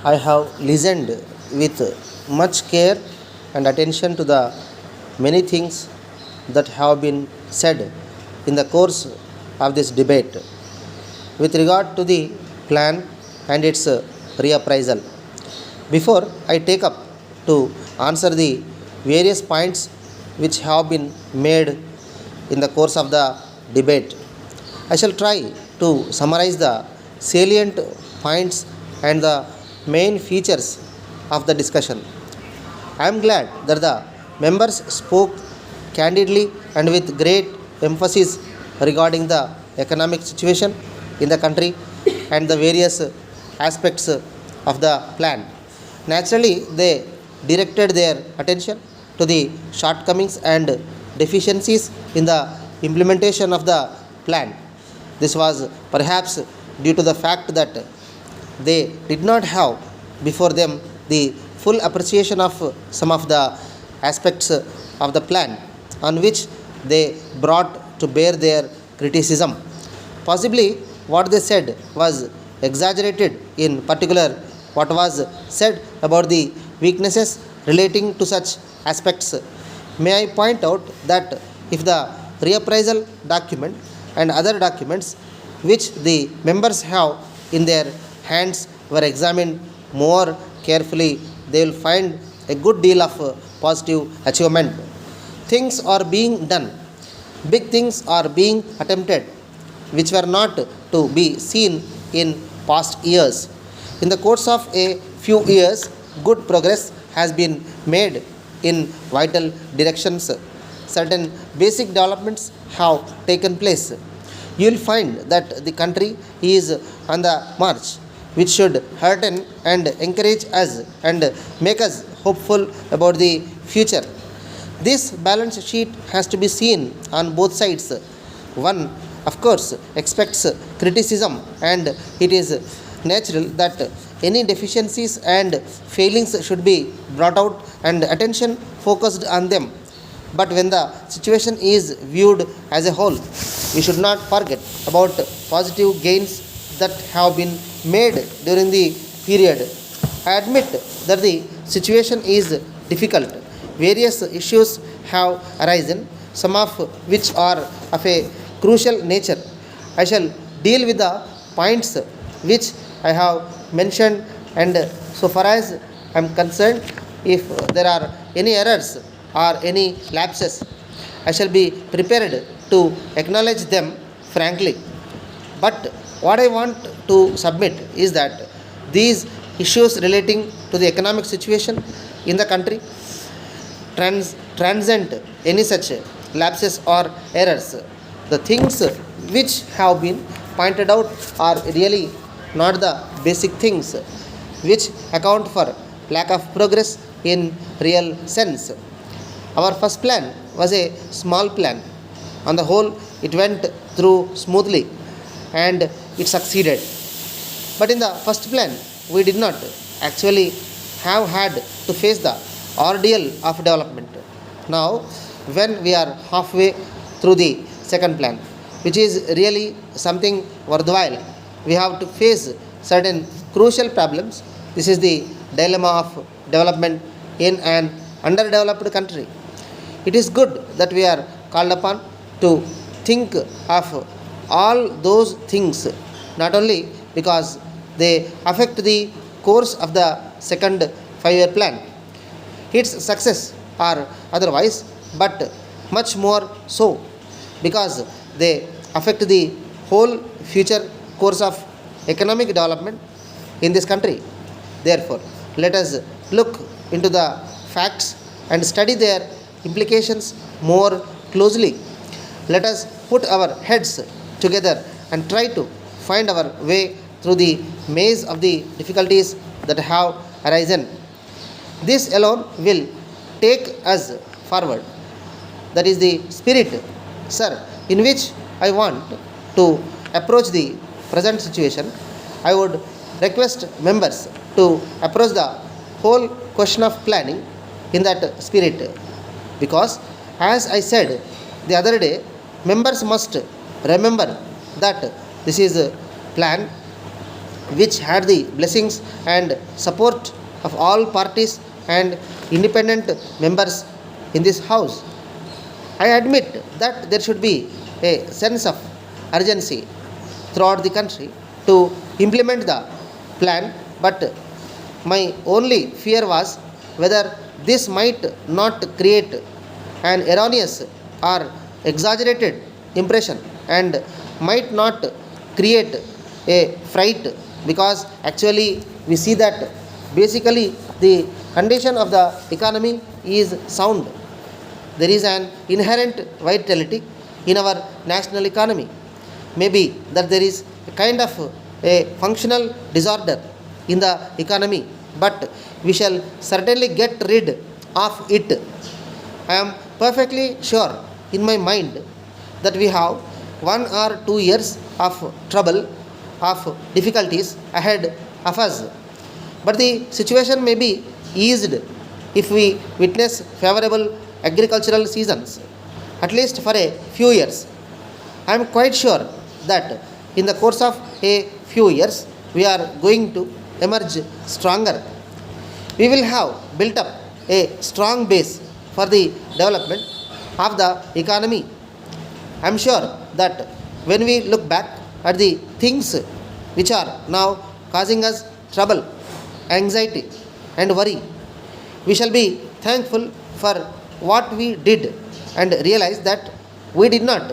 I have listened with much care and attention to the many things that have been said in the course of this debate with regard to the plan and its reappraisal. Before I take up to answer the various points which have been made in the course of the debate, I shall try to summarize the salient points and the main features of the discussion. I am glad that the members spoke candidly and with great emphasis regarding the economic situation in the country and the various aspects of the plan. Naturally, they directed their attention to the shortcomings and deficiencies in the implementation of the plan. This was perhaps due to the fact that they did not have before them the full appreciation of some of the aspects of the plan on which they brought to bear their criticism. Possibly what they said was exaggerated, in particular, what was said about the weaknesses relating to such aspects. May I point out that if the reappraisal document and other documents which the members have in their hands were examined more carefully, they will find a good deal of positive achievement. Things are being done, big things are being attempted, which were not to be seen in past years. In the course of a few years, good progress has been made in vital directions. Certain basic developments have taken place. You will find that the country is on the march, which should hearten and encourage us and make us hopeful about the future. This balance sheet has to be seen on both sides. One, of course, expects criticism, and it is natural that any deficiencies and failings should be brought out and attention focused on them. But when the situation is viewed as a whole, we should not forget about positive gains that have been made during the period. I admit that the situation is difficult. Various issues have arisen, some of which are of a crucial nature. I shall deal with the points which I have mentioned, and so far as I am concerned, if there are any errors or any lapses, I shall be prepared to acknowledge them frankly. But what I want to submit is that these issues relating to the economic situation in the country transcend any such lapses or errors. The things which have been pointed out are really not the basic things which account for lack of progress in real sense. Our first plan was a small plan. On the whole, it went through smoothly and it succeeded. But in the first plan, we did not actually have had to face the ordeal of development. Now, when we are halfway through the second plan, which is really something worthwhile, we have to face certain crucial problems. This is the dilemma of development in an underdeveloped country. It is good that we are called upon to think of all those things, not only because they affect the course of the second 5 year plan, its success or otherwise, but much more so because they affect the whole future course of economic development in this country. Therefore, let us look into the facts and study their implications more closely. Let us put our heads together and try to find our way through the maze of the difficulties that have arisen. This alone will take us forward. That is the spirit, sir, in which I want to approach the present situation. I would request members to approach the whole question of planning in that spirit, because, as I said the other day, members must remember that this is a plan which had the blessings and support of all parties and independent members in this house. I admit that there should be a sense of urgency throughout the country to implement the plan, but my only fear was whether this might not create an erroneous or exaggerated impression and might not create a fright, because actually we see that basically the condition of the economy is sound. There is an inherent vitality in our national economy. Maybe that there is a kind of a functional disorder in the economy, but we shall certainly get rid of it. I am perfectly sure in my mind that we have 1 or 2 years of trouble, of difficulties ahead of us. But the situation may be eased if we witness favorable agricultural seasons, at least for a few years. I am quite sure that in the course of a few years we are going to emerge stronger. We will have built up a strong base for the development of the economy. I am sure that when we look back at the things which are now causing us trouble, anxiety, and worry, we shall be thankful for what we did and realize that we did not,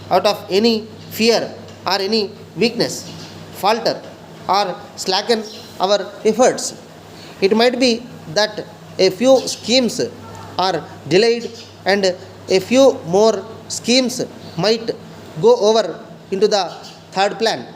out of any fear or any weakness, falter or slacken our efforts. It might be that a few schemes are delayed and a few more schemes might go over into the third plan.